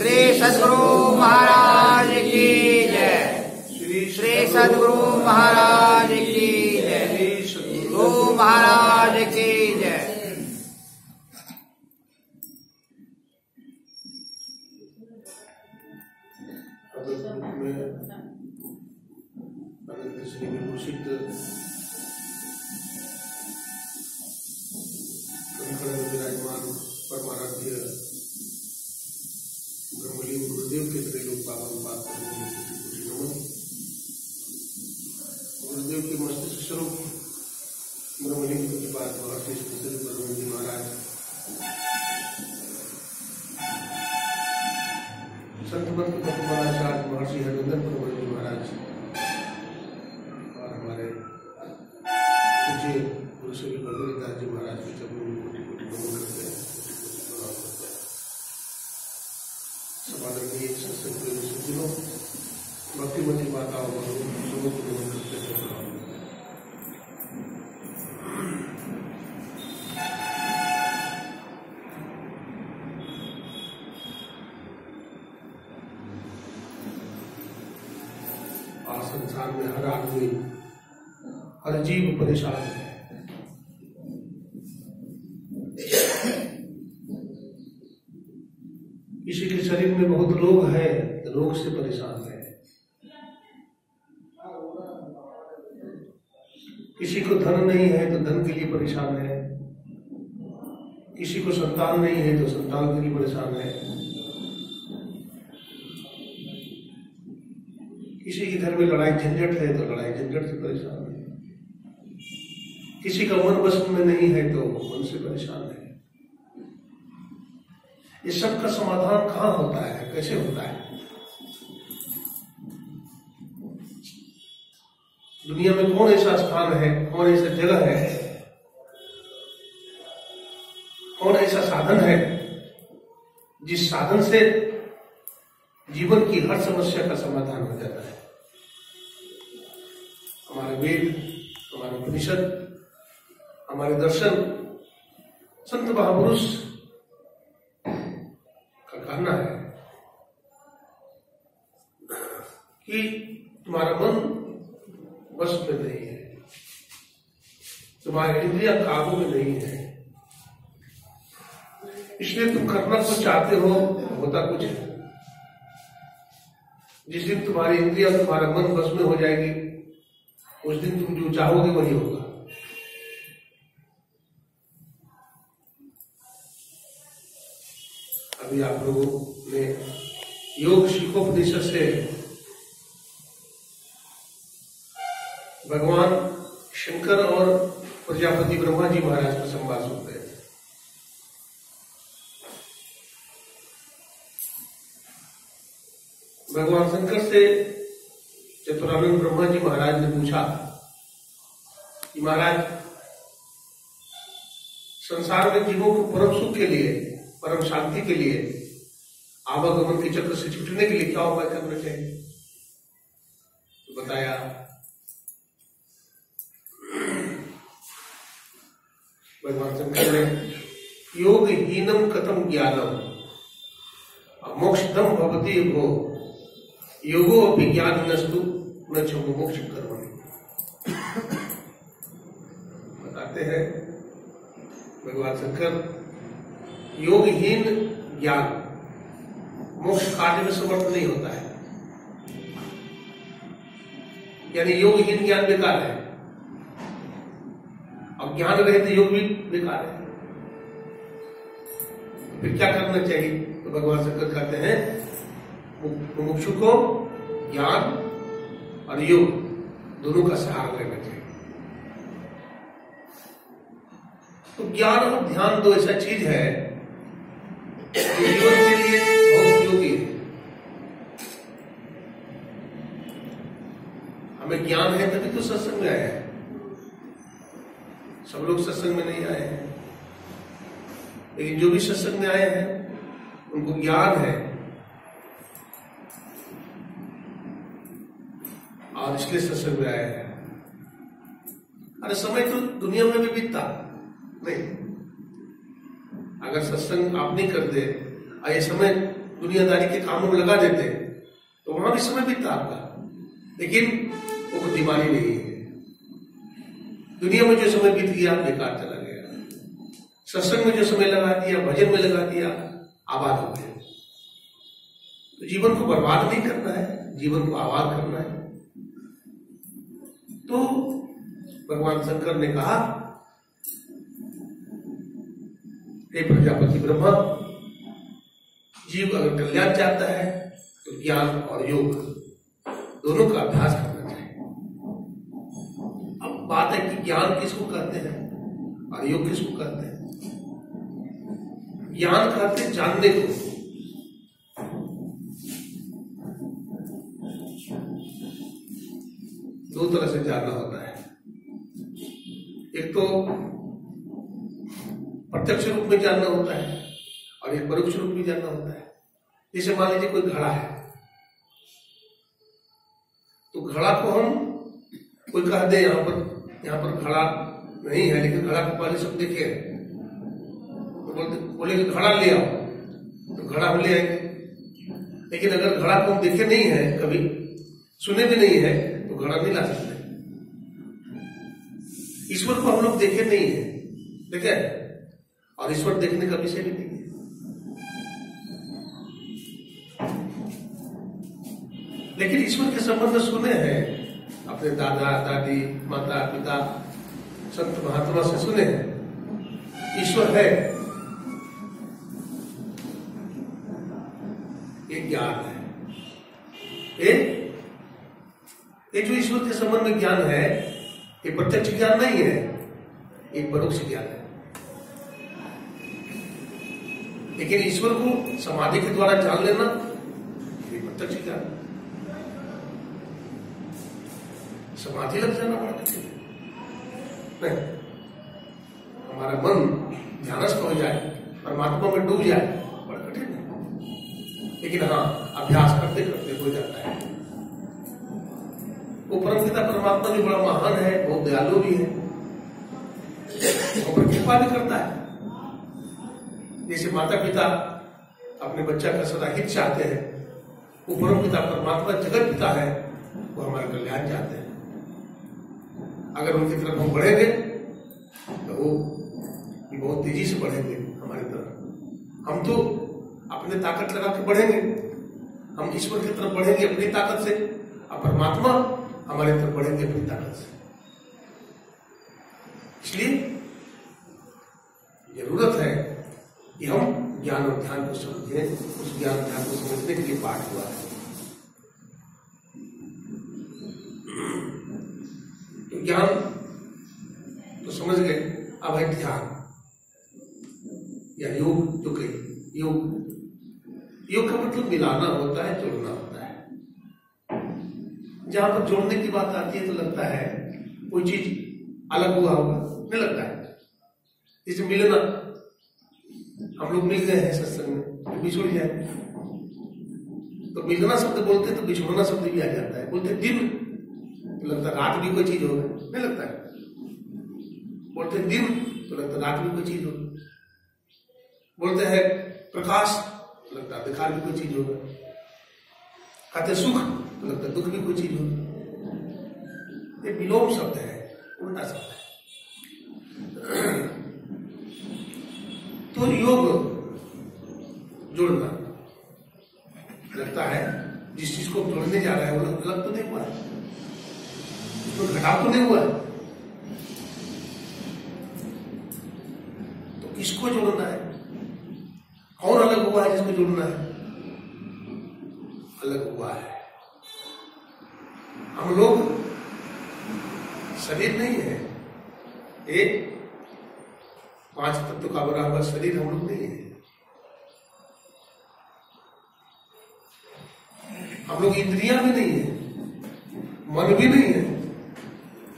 श्री सद्गुरु महाराज की जय। श्री सद्गुरु महाराज की जय। गुरु महाराज की जय। परमाराध्य ब्रह्मलीन गुरुदेव के त्रैलोक पावन पाद नमन। गुरुदेव के मस्तिष्क स्वरूप ब्रह्मलीन प्रतिपाद महर्षि श्री ब्रह्म जी महाराज, संत मत के पद्माचार्य महर्षि हरिवंदन ब्रह्म जी महाराज और हमारे पूज्य गुरु श्री भगवतीदास जी महाराज के चरणों में कोटि कोटि नमन करते हैं। समादरणीय सत्संगियों, भक्तिमती माताओं सबों को नमन करते हैं। आज संसार में हर आदमी, हर जीव परेशान है। किसी के शरीर में बहुत रोग है, रोग से परेशान है। किसी को धन नहीं है तो धन के लिए परेशान है। किसी को संतान नहीं है तो संतान के लिए परेशान है। किसी के घर में लड़ाई झंझट है तो लड़ाई झंझट से परेशान है। किसी का मन बस में नहीं है तो मन से परेशान है। इस सब का समाधान कहाँ होता है, कैसे होता है? दुनिया में कौन ऐसा स्थान है, कौन ऐसा जगह है, कौन ऐसा साधन है जिस साधन से जीवन की हर समस्या का समाधान हो जाता है? हमारे वेद, हमारे उपनिषद, हमारे दर्शन, संत महापुरुष का कहना है कि तुम्हारा मन बस में नहीं है, तुम्हारी इंद्रियां काबू में नहीं है, इसलिए तुम करना कुछ चाहते हो, होता कुछ है। जिस दिन तुम्हारी इंद्रियां, तुम्हारा मन बस में हो जाएगी, उस दिन तुम जो चाहोगे वही होगा। अभी आप लोगों ने योग शिखोपनिषद से भगवान शंकर और प्रजापति ब्रह्मा जी महाराज का संवाद सुन रहे थे। भगवान शंकर से चतुरानंद ब्रह्मा जी महाराज ने पूछा कि महाराज, संसार में जीवों को परम सुख के लिए, परम शांति के लिए, आवागमन के चक्र से छूटने के लिए क्या उपाय करना चाहिए? तो बताया भगवान शंकर ने, योग हीनम कथम ज्ञानम मोक्षदम भवति भो योगो अपि ज्ञान नस्तु न क्षमो मोक्ष कर्मणि। बताते हैं भगवान शंकर योगहीन ज्ञान मोक्ष कार्य में समर्थ नहीं होता है, यानी योगहीन ज्ञान बेकार है और ज्ञान रहित योग भी बेकार है। फिर क्या करना चाहिए? तो भगवान शंकर कहते हैं मुमुक्षु को ज्ञान और योग दोनों का सहारा लेना चाहिए। तो ज्ञान और ध्यान दो ऐसा चीज है जीवन के लिए बहुत उपयोगी है। हमें ज्ञान है तभी तो सत्संग में आए हैं। सब लोग सत्संग में नहीं आए हैं, लेकिन जो भी सत्संग में आए हैं उनको ज्ञान है और इसलिए सत्संग में आए हैं। अरे समय तो दुनिया में भी बीतता नहीं, अगर सत्संग आप नहीं करते और ये समय दुनियादारी के कामों में लगा देते तो वहां भी समय बीतता आपका, लेकिन वो बुद्धिमानी नहीं है। दुनिया में जो समय बीत गया बेकार चला गया, सत्संग में जो समय लगा दिया, भजन में लगा दिया, आबाद हो गए। तो जीवन को बर्बाद नहीं करना है, जीवन को आबाद करना है। तो भगवान शंकर ने कहा, हे प्रजापति ब्रह्मा, जीव अगर कल्याण चाहता है तो ज्ञान और योग दोनों का अभ्यास करना चाहिए। अब बात है कि ज्ञान किसको कहते हैं और योग किसको कहते हैं। ज्ञान कहते हैं जानने को, दो तरह से जानना होता है। एक तो प्रत्यक्ष रूप में जानना होता है और एक परोक्ष रूप में जानना होता है। जैसे मान लीजिए कोई घड़ा है, तो घड़ा को हम कोई कह दे यहाँ पर घड़ा नहीं है, लेकिन घड़ा को पहले सब देखे तो बोले कि घड़ा ले आओ, तो घड़ा हम ले आएंगे। लेकिन अगर घड़ा को हम देखे नहीं है, कभी सुने भी नहीं है, तो घड़ा नहीं ला सकते। ईश्वर को हम लोग देखे नहीं है, देखे, और ईश्वर देखने का विषय भी नहीं है। लेकिन ईश्वर के संबंध में सुने हैं, अपने दादा दादी माता पिता संत महात्मा से सुने हैं ईश्वर है, ये ज्ञान है। ये जो ईश्वर के संबंध में ज्ञान है, ये प्रत्यक्ष ज्ञान नहीं है, एक परोक्ष ज्ञान है। लेकिन ईश्वर को समाधि के द्वारा जान लेना ये प्रत्यक्ष ज्ञान। समाधि लग जाना बड़ा कठिन है, हमारा मन ध्यानस्थ हो जाए, परमात्मा में डूब जाए, बड़ा कठिन है। लेकिन हाँ, अभ्यास करते करते हो जाता है। वो परमपिता परमात्मा भी बड़ा महान है, बहुत दयालु भी है, और कृपा भी करता है। जैसे माता पिता अपने बच्चा का सदा हित चाहते हैं, वो परमपिता परमात्मा जगत पिता है, वो हमारा कल्याण चाहते हैं। अगर उनकी तरफ हम बढ़ेंगे तो वो बहुत तेजी से बढ़ेंगे हमारी तरफ। हम तो अपने ताकत लगा के बढ़ेंगे, हम ईश्वर की तरफ बढ़ेंगे अपनी ताकत से, और परमात्मा हमारी तरफ बढ़ेंगे अपनी ताकत से। इसलिए जरूरत है कि हम ज्ञान और ध्यान को समझें। उस ज्ञान ध्यान को समझने के लिए पाठ हुआ है। तो ज्ञान तो समझ गए, अब है ध्यान या योग। जो कही योग का मतलब मिलाना होता है, जोड़ना होता है। जहां पर जोड़ने की बात आती है तो लगता है कोई चीज अलग हुआ होगा, नहीं लगता है। जैसे मिलना, हम लोग मिल गए हैं सत्संग में, तो बिछुड़ जाए, तो मिलना शब्द बोलते तो बिछुड़ना शब्द भी आ जाता है। बोलते दिन तो लगता है रात भी कोई चीज होगा, नहीं लगता है। बोलते दिन तो लगता है रात भी कोई चीज होगी। बोलते हैं प्रकाश तो लगता है अंधकार भी कोई चीज होगा। कहते सुख तो लगता है दुख भी कोई चीज होगी। ये विलोम शब्द है, उल्टा शब्द है। तो योग जोड़ना लगता है, जिस चीज को जोड़ने जा रहा है वो अलग तो नहीं हुआ है, उसको घटाव तो नहीं हुआ है, तो किसको जोड़ना है? कौन अलग हुआ है जिसको जोड़ना है? अलग हुआ है। हम लोग शरीर नहीं है, एक 5 तत्व का बना हुआ शरीर हम लोग नहीं है। हम लोग इंद्रियां भी नहीं है, मन भी नहीं है,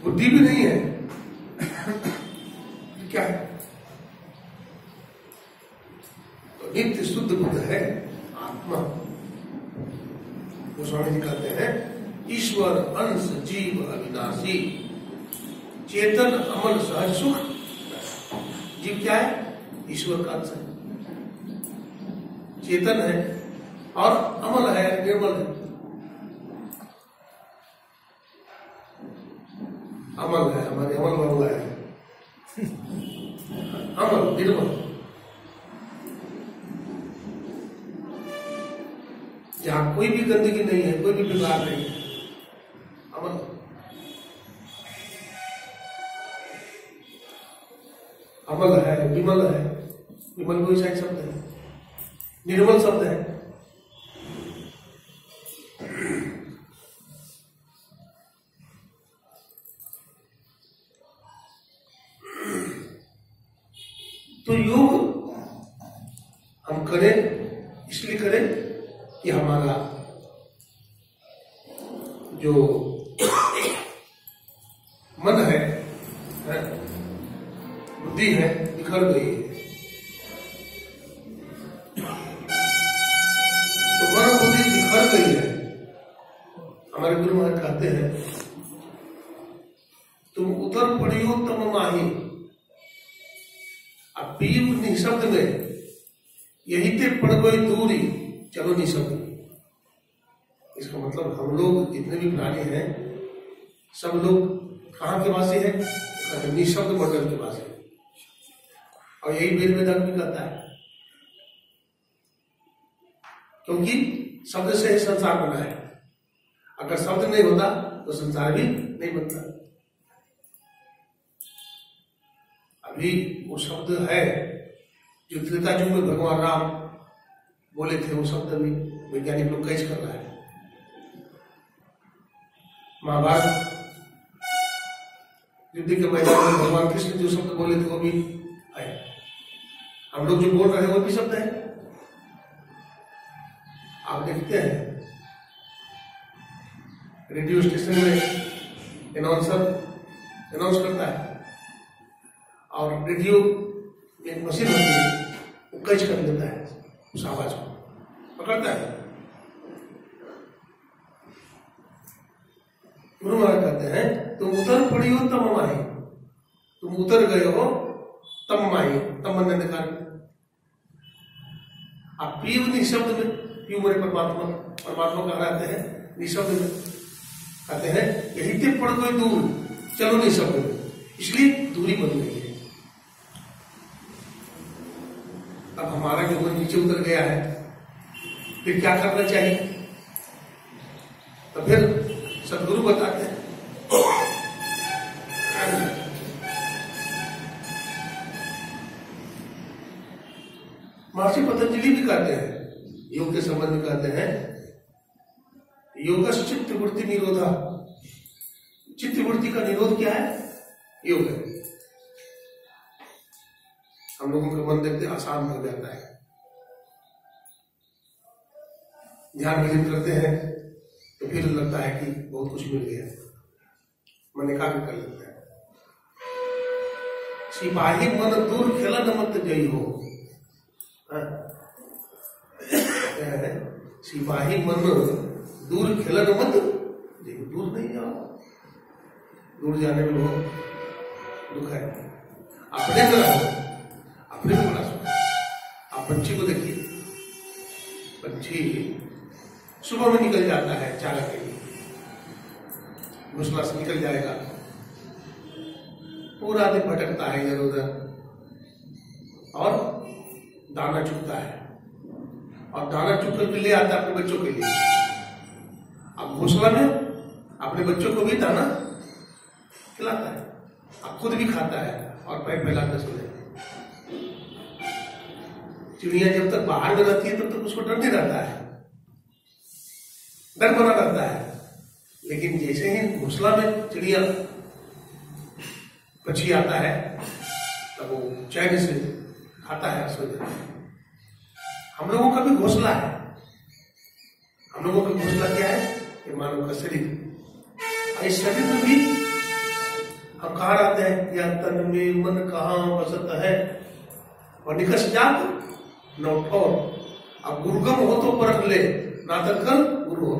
बुद्धि भी नहीं है, क्या है? तो नित्य शुद्ध बुद्ध है आत्मा। वो स्वामी जी कहते हैं ईश्वर अंश जीव अविनाशी चेतन अमल सहज सुख। जीव क्या है? ईश्वर का अंश है, चेतन है और अमल है, निर्मल है। अमल है, हमारे अमल बाबा है, अमल निर्मल। जहां कोई भी गंदगी नहीं है, कोई भी विकार नहीं है, अमल। अमल है, विमल है, विमल कोई शायद शब्द है, निर्मल शब्द है। तो योग हम करें, इसलिए करें कि हमारा जो मन है, बुद्धि है, बिखर गई है। तो मन बुद्धि बिखर गई है। हमारे गुरु महाराज कहते हैं तुम उतर पड़ियो तम माही। अब पीयू निशब्द में यही ते पड़ गई दूरी, चलो निशब्द। इसका मतलब हम लोग जितने भी प्राणी हैं सब लोग कहाँ के वासी हैं? निशब्द मंडल के वासी। और यही वेद वेदांत भी कहता है, क्योंकि शब्द से ही संसार बना है। अगर शब्द नहीं होता तो संसार भी नहीं बनता। अभी वो शब्द है जो त्रेता युग में भगवान राम बोले थे, वो शब्द भी वैज्ञानिक लोग कैच कर रहा है। महाभारत युद्ध के मैदान में भगवान कृष्ण जो शब्द बोले थे वो भी है। हम लोग जो बोल रहे हैं वो भी शब्द है। आप देखते हैं रेडियो स्टेशन में अनाउंसर अनाउंस करता है और रेडियो एक मशीन होती है, वो कैच कर लेता है, उस आवाज को पकड़ता है। गुरु महाराज कहते हैं तुम उतर पड़ी हो तम माही, तुम उतर गए हो तम माही, तम मन निकाल। आप पीव निशब्द में, पीव मेरे परमात्मा, परमात्मा कहा रहते हैं निशब्द में, कहते हैं यही ते पड़ गए दूर, चलो निशब्द में, इसलिए दूरी बन गई है। अब हमारा जो मन नीचे उतर गया है, फिर क्या करना चाहिए? तो फिर सदगुरु बताते हैं महर्षि पतंजलि भी कहते हैं, योग के संबंध में कहते हैं योगश चित्तवृत्ति निरोधा। चित्तवृत्ति का निरोध क्या है? योग है। हम लोगों का मन देखते आसान हो जाता है, ध्यान भजन करते हैं तो फिर लगता है कि बहुत कुछ मिल गया, मन एकाग्र कर लेता है। सिपाही मन दूर खेलन मत जई हो। सिपाही मन दूर खेलन मत जई, दूर नहीं जाओ। दूर जाने में बहुत दुख है। अपने में रहो, अपने में बड़ा सुख। आप पंछी को देखिए, पंछी सुबह में निकल जाता है चारा के लिए, घोंसला से निकल जाएगा, पूरा दिन भटकता है इधर उधर और दाना चुगता है। और दाना चुग करके ले आता है अपने बच्चों के लिए। अब घोंसला में अपने बच्चों को भी दाना खिलाता है, अब खुद भी खाता है और पैर फैलाकर सो जाता है। चिड़िया जब तक बाहर में रहती है तब तक उसको डर नहीं रहता है, डर बना रहता है। लेकिन जैसे ही घोंसला में चिड़िया पक्षी आता है तब वो चैन से खाता है, सो जाता है। हम लोगों का भी घोंसला है। हम लोगों का घोंसला क्या है? ये मानव का शरीर। इस शरीर में भी हम कहाँ रहते हैं? या तन में मन कहाँ बसता है और निकस जात न ठोर। अब गुरुगम हो तो परख ले, नातक कर गुरु हो।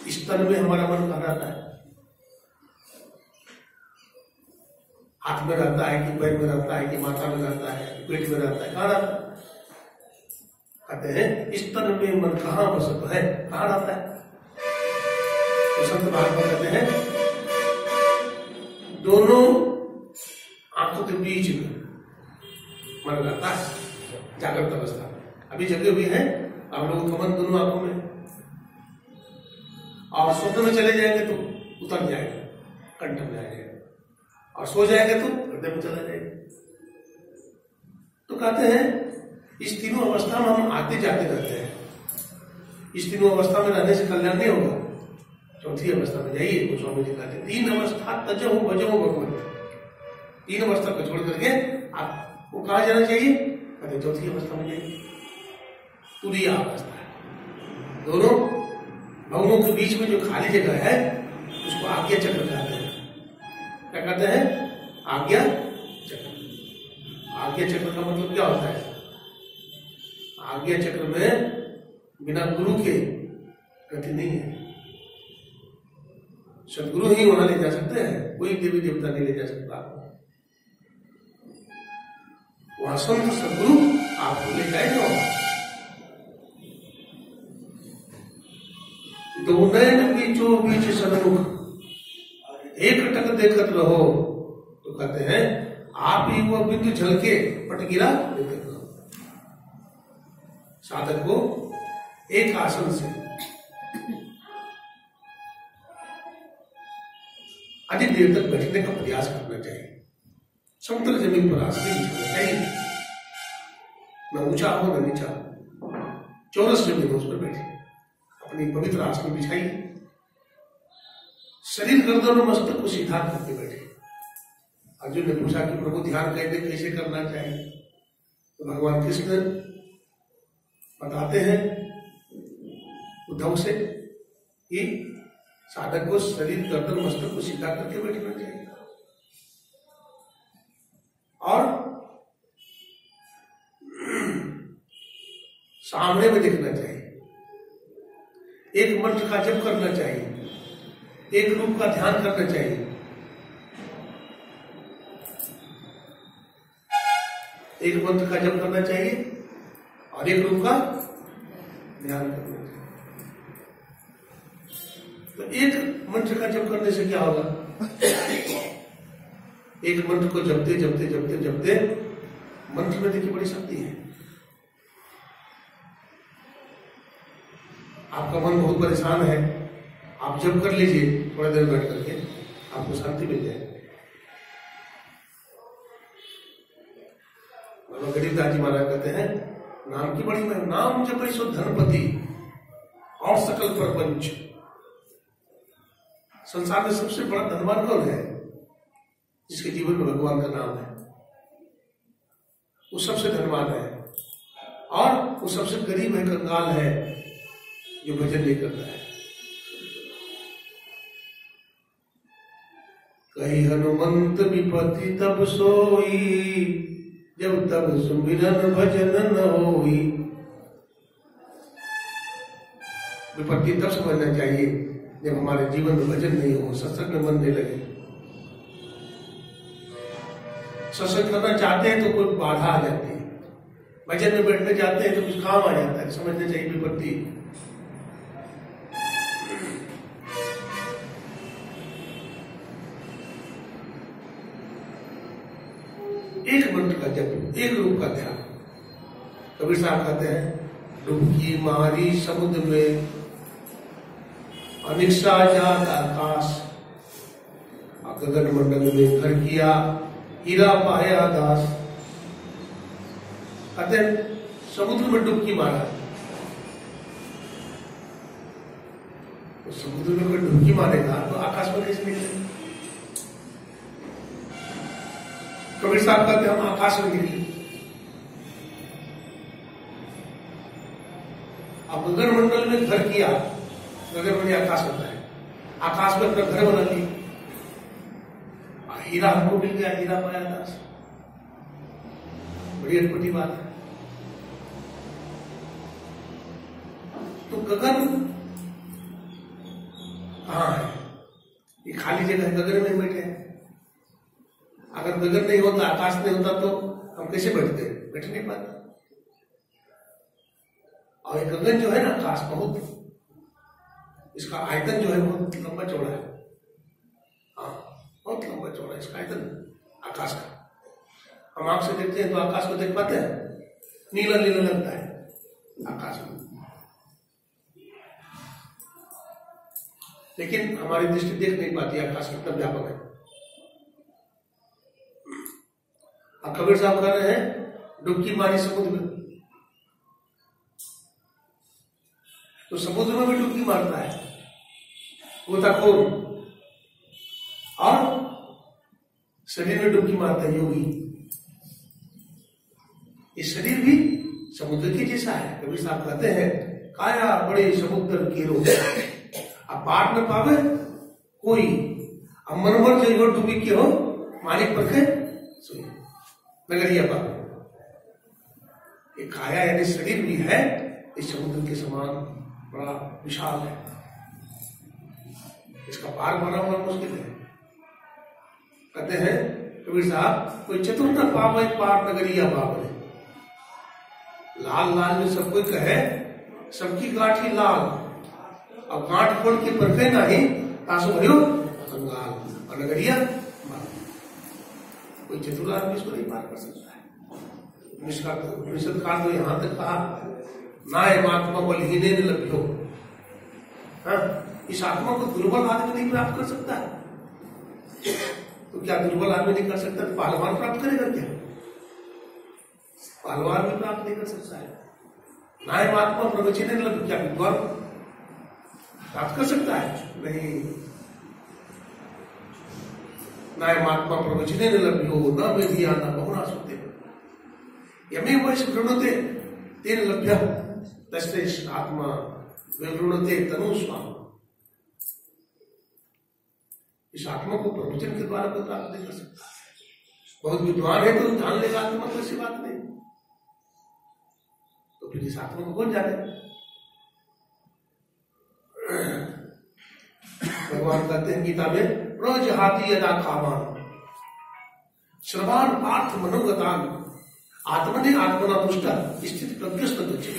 इस तन में हमारा मन कहाँ रहता है? हाथ में रहता है कि पैर में रहता है कि माथा में रहता है, पेट में रहता है, कहाँ रहता है? कहते हैं इस तन में मन कहाँ बसता है, कहाँ रहता है? तो संत महात्मा कहते हैं दोनों आंखों के बीच में मन रहता है जागृत अवस्था में। अभी जगे हुए हैं हम लोग का मन दोनों आंखों में, और स्वप्न में चले जाएंगे तो उतर जाएगा, कंठ में आ जाएगा, और सो जाएंगे तो हृदय में चला जाएगा। तो कहते हैं इस तीनों अवस्था में हम आते जाते रहते हैं। इस तीनों अवस्था में रहने से कल्याण नहीं होगा। चौथी अवस्था में जाइए, वो स्वामी जी कहते हैं 3 अवस्था तजो बजो भगवान। 3 अवस्था को छोड़ करके आपको कहा जाना चाहिए? कहते चौथी अवस्था में जाइए, तुरीय अवस्था है। दोनों भवनों के बीच में जो खाली जगह है उसको आज्ञा चक्र कहते हैं। क्या कहते हैं? आज्ञा चक्र। आज्ञा चक्र का मतलब क्या होता है? आज्ञा चक्र में बिना गुरु के गति नहीं है। सदगुरु ही वहां ले जा सकते हैं, कोई देवी देवता नहीं ले जा सकता आपको। वहां संत सदगुरु आपको ले जाएगा। दो नयन बीचो बीच सन्मुख एक टक देखत रहो। तो कहते हैं आप ही वो बिंदु झलके पट गिरा देखत रहो। साधक को एक आसन से अधिक देर तक बैठने का प्रयास करना चाहिए। समतल जमीन पर आसन बिछाना चाहिए, न ऊंचा हो न नीचा, चौरस जमीन उस पर बैठे अपनी पवित्र आसन बिछाइए। शरीर गर्दन और मस्तक को सीधा करके बैठे। अर्जुन ने पूछा कि प्रभु ध्यान कैसे करना चाहिए? तो भगवान कृष्ण बताते हैं उद्धव से कि साधक को शरीर गर्दन मस्तक को सीधा करके बैठना चाहिए और सामने में देखना चाहिए। एक मंत्र का जप करना चाहिए, एक रूप का ध्यान करना चाहिए। एक मंत्र का जप करना चाहिए और एक रूप का ध्यान करना चाहिए। तो एक मंत्र का जप करने से क्या होगा? एक मंत्र को जपते जपते जपते जपते मंत्र में देखिए बड़ी शक्ति है। आपका मन बहुत परेशान है, आप जप कर लीजिए थोड़ा देर बैठ करके, आपको शांति मिल जाएगी। गरीबदास जी महाराज कहते हैं नाम की बड़ी महिमा, नाम जपै सो धनपति और सकल प्रपंच। संसार में सबसे बड़ा धनवान कौन है? जिसके जीवन में भगवान का नाम है, वो सबसे धनवान है। और वो सबसे गरीब है, कंगाल है जो भजन नहीं करता है। कही हनुमंत विपत्ति तब सोई, जब तब सुमिरन भजन न होई। विपत्ति तब समझना चाहिए जब हमारे जीवन में भजन नहीं हो, सत्संग में मन नहीं लगे। सत्संग करना चाहते हैं तो कोई बाधा आ जाती है, भजन में बैठने जाते हैं तो कुछ काम आ जाता है। समझना चाहिए विपत्ति। एक मंत्र का जप, एक रूप का ध्यान, कबीर साहब कहते हैं डुबकी मारी समुद्र में अनिक्षा जात आकाश, गगन मंडल में घर किया हीरा पाया दास। कहते हैं समुद्र में डुबकी मारा, तो समुद्र में कोई डुबकी मारेगा तो आकाश में कैसे निकले? कबीर साहब कहते हम आकाश में निकले। अब गगन मंडल में घर किया, गगन में आकाश होता है, आकाश में अपना घर बना लिया, हीरा हमको मिल गया, हीरा पाया दास। बड़ी अटपटी बात है। तो गगन कहाँ है? ये खाली जगह है, गगन में बैठे हैं। अगर गगन नहीं होता, आकाश नहीं होता तो हम कैसे बैठते? बैठ नहीं पाते। और ये गगन जो है ना, आकाश बहुत, इसका आयतन जो है बहुत लंबा चौड़ा है। हाँ, बहुत लंबा चौड़ा है इसका आयतन आकाश का। हम आंख से देखते हैं तो आकाश को देख पाते हैं, नीला नीला लगता है आकाश में, लेकिन हमारी दृष्टि देख नहीं पाती आकाश कितना व्यापक है। अब कबीर साहब कह रहे हैं डुबकी मारी समुद्र में, तो समुद्र में भी डुबकी मारता है गोताखोर, और शरीर में डुबकी मारता है योगी। ये शरीर भी समुद्र के जैसा है। कबीर साहब कहते हैं काया बड़े समुद्र केरो, अब पार न पावे कोई, अब मनमर जो डूबी के हो मालिक पर के सुन नगरिया पावे। ये काया यानी शरीर भी है, इस समुद्र के समान बड़ा विशाल है, इसका पार पाना बड़ा मुश्किल है। कहते हैं कबीर साहब कोई चतुर्थ पावे पार नगरिया पावे, लाल लाल में सब कोई कहे सबकी गांठी लाल, अब गांठ खोल के परखे नहीं तासो भयो कंगाल, और नगरिया कोई चतुर आदमी इसको नहीं पार कर सकता है। उपनिषद काल तो यहां तक कहा नाय आत्मा बलहीने न लभ्यो, इस आत्मा को दुर्बल आदमी नहीं प्राप्त कर सकता है। तो क्या दुर्बल आदमी नहीं कर सकता तो पहलवान प्राप्त करेगा क्या? पहलवान भी प्राप्त नहीं कर सकता है। नाय आत्मा प्रवचन न लभ्यो, क्या विद्वान प्राप्त कर सकता है? नहीं। नाय आत्मा प्रवचने न लभ्यो न वेदिया न बहुना सुते, यमे वैश्य गृणते तेन लभ्य तस्ते आत्मा विगृणते तनु स्वाम। इस आत्मा को प्रवचन के द्वारा कोई प्राप्त नहीं कर सकता। बहुत विद्वान है तो जान लेगा आत्मा को, ऐसी बात नहीं। तो फिर इस आत्मा को कौन जाने? भगवान कहते हैं गीता में प्रजहाति यदा कामान श्रवाण पार्थ मनोगतान आत्मने आत्मना पुष्टा स्थित प्रज्ञस्त दक्षिण।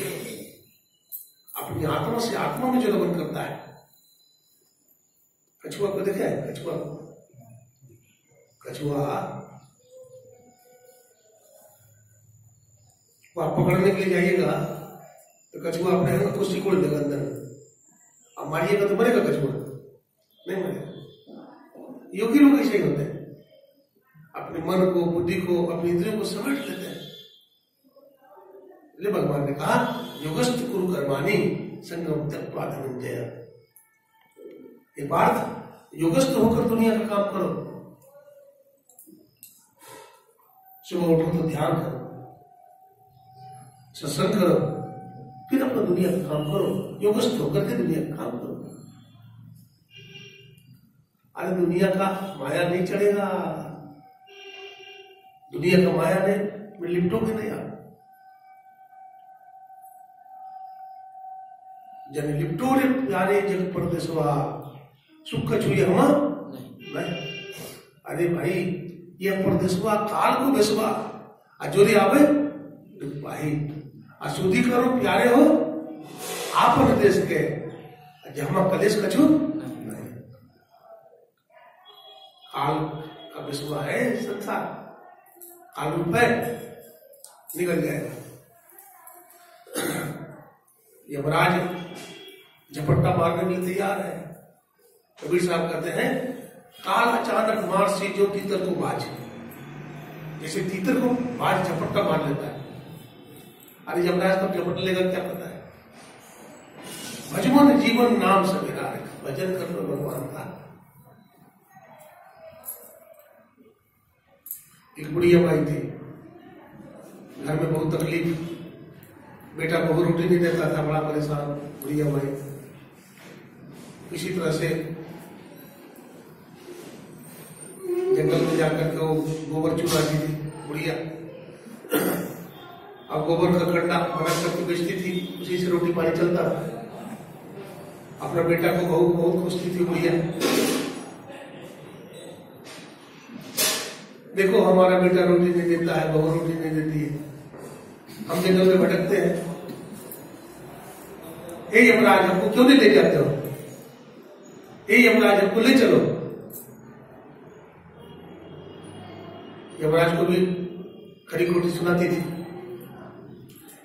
अपनी आत्मा से आत्मा में जो रमन करता है। कछुआ को देखा है? कछुआ को आप पकड़ने के लिए जाइएगा तो कछुआ अपने हाथ को सिकोड़ देगा अंदर, अब मारिएगा तो मरेगा कछुआ? नहीं मरेगा। योगी लोग ऐसे ही होते हैं, अपने मन को, बुद्धि को, अपनी इंद्रियों को समेट लेते हैं। इसलिए भगवान ने कहा योगस्थ कुरु कर्माणि संगम त्यक्त्वा धनंजय। एक बार योगस्थ होकर दुनिया का काम करो, सुबह उठो तो ध्यान करो, सत्संग करो, फिर अपना दुनिया का काम करो। योगस्थ होकर के दुनिया का काम करो। अरे दुनिया का माया नहीं चढ़ेगा, दुनिया का माया में लिपटोगे नहीं आप। जन लिपटो रे प्यारे जग परदेसवा सुख छुए हम नहीं। अरे भाई ये परदेसवा काल को बेसवा अजोरी आवे भाई अशुद्धि करो प्यारे हो आप देश के जमा कलेश कछु नहीं। काल का बेसवा है संसार, काल रूप है, निकल जाएगा। यमराज झपट्टा मारने के लिए तैयार है। कबीर साहब कहते हैं काल अचानक मार से जो तीतर को बाज, जैसे तीतर को बाज झपट्टा मार लेता है। अरे यमराज कब झपट लेगा क्या पता है। भजमन जीवन नाम सवेरा रख, भजन कर लो भगवान का। एक बुढ़िया माई थी, घर में बहुत तकलीफ, बेटा बहु रोटी नहीं देता था, बड़ा परेशान बुढ़िया माई। इसी तरह से जंगल में जाकर के वो गोबर चुराती थी बुढ़िया। अब गोबर का कंडा बना करके बेचती थी, उसी से रोटी पानी चलता था। अपना बेटा को बहू बहुत खुशती थी बुढ़िया। देखो हमारा बेटा रोटी नहीं देता है, बहू रोटी नहीं देती है, हम जंगल में भटकते हैं। हे यमराज हमको क्यों नहीं ले जाते हो, हे यमराज हमको ले चलो। यमराज को भी खड़ी खोटी सुनाती थी।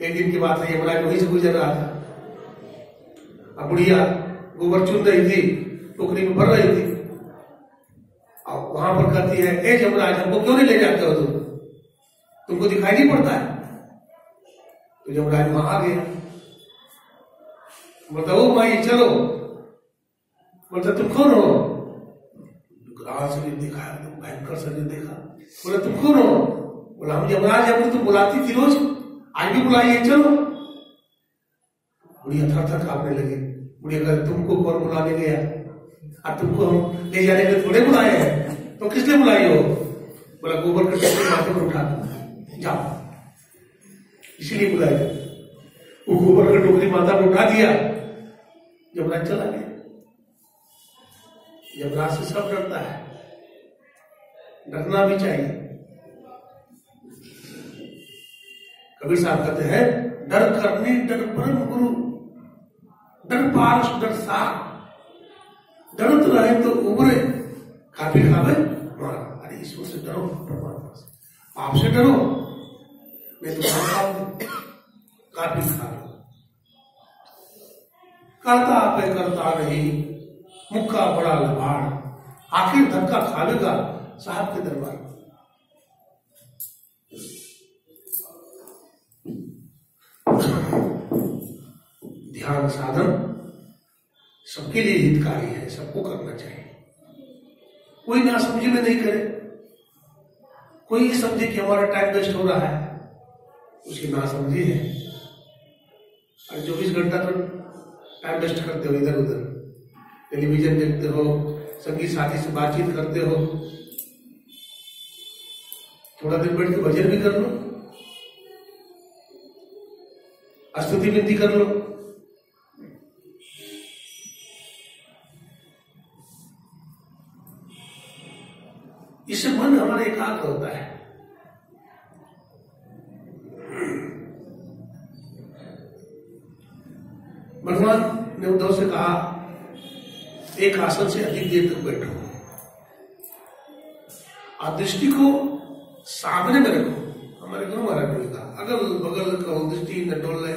एक दिन की बात है, यमराज वहीं से गुजर रहा था। अब बुढ़िया गोबर चुन रही थी, टोकरी में भर रही थी। अब वहां पर कहती है हे यमराज हमको क्यों नहीं ले जाते हो तुम, तुमको दिखाई नहीं पड़ता है। तो यमराज वहां आ गया, बोलता ओ भाई चलो। बोलता तुम कौन हो। शरीर देखा, भयंकर शरीर देखा। बोला तुम कौन हो। बोला हम यमराज हैं, तुम बुलाती थी रोज, आज भी बुलाइए चलो। बुढ़िया थर थर कांपने लगी। बुढ़िया कहती तुमको कौन बुलाने गया, अब तुमको हम ले जाने के लिए थोड़े बुलाए हैं, तो किस लिए बुलाई हो। बोला गोबर के टोकरी माथे पर उठा जाओ, इसीलिए बुलाए। वो गोबर का टोकरी माथा पर उठा दिया, यमराज चला गया। यमराज से सब डरता है, डरना भी चाहिए। कबीर साहब कहते हैं डर करने डर परम गुरु, डर पारस डर सार, डरत रहे तो उबरे, काफी खावे मार। अरे ईश्वर से डरो, परमात्मा से, आपसे डरो, मैं तो काफी खा लो। करता पे करता नहीं, मुक्का बड़ा लबाड़, आखिर धक्का खावेगा साहब के दरबार। ध्यान साधन सबके लिए हितकारी है, सबको करना चाहिए। कोई ना समझी में नहीं करे, कोई ये समझे कि हमारा टाइम वेस्ट हो रहा है, उसकी ना समझी है। और 24 घंटा तो टाइम वेस्ट करते हो इधर उधर, टेलीविजन देखते हो, संगी साथी से बातचीत करते हो। थोड़ा देर बैठ के भजन भी कर लो, स्तुति विनती कर लो। इससे मन हमारा एकाग्र होता है। भगवान ने उद्धव से कहा एक आसन से अधिक देर तक बैठो, आप दृष्टि को सामने में रखो। हमारे गुरु महाराज ने कहा अगल बगल कहो दृष्टि न डोले,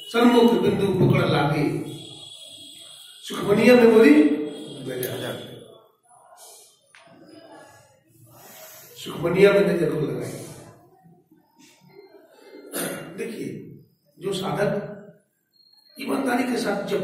सन्मुख बिंदु पकड़ लागे, सुखमनिया में बोली सुखमनिया में नजर को लगाई। देखिए जो साधक ईमानदारी के साथ जब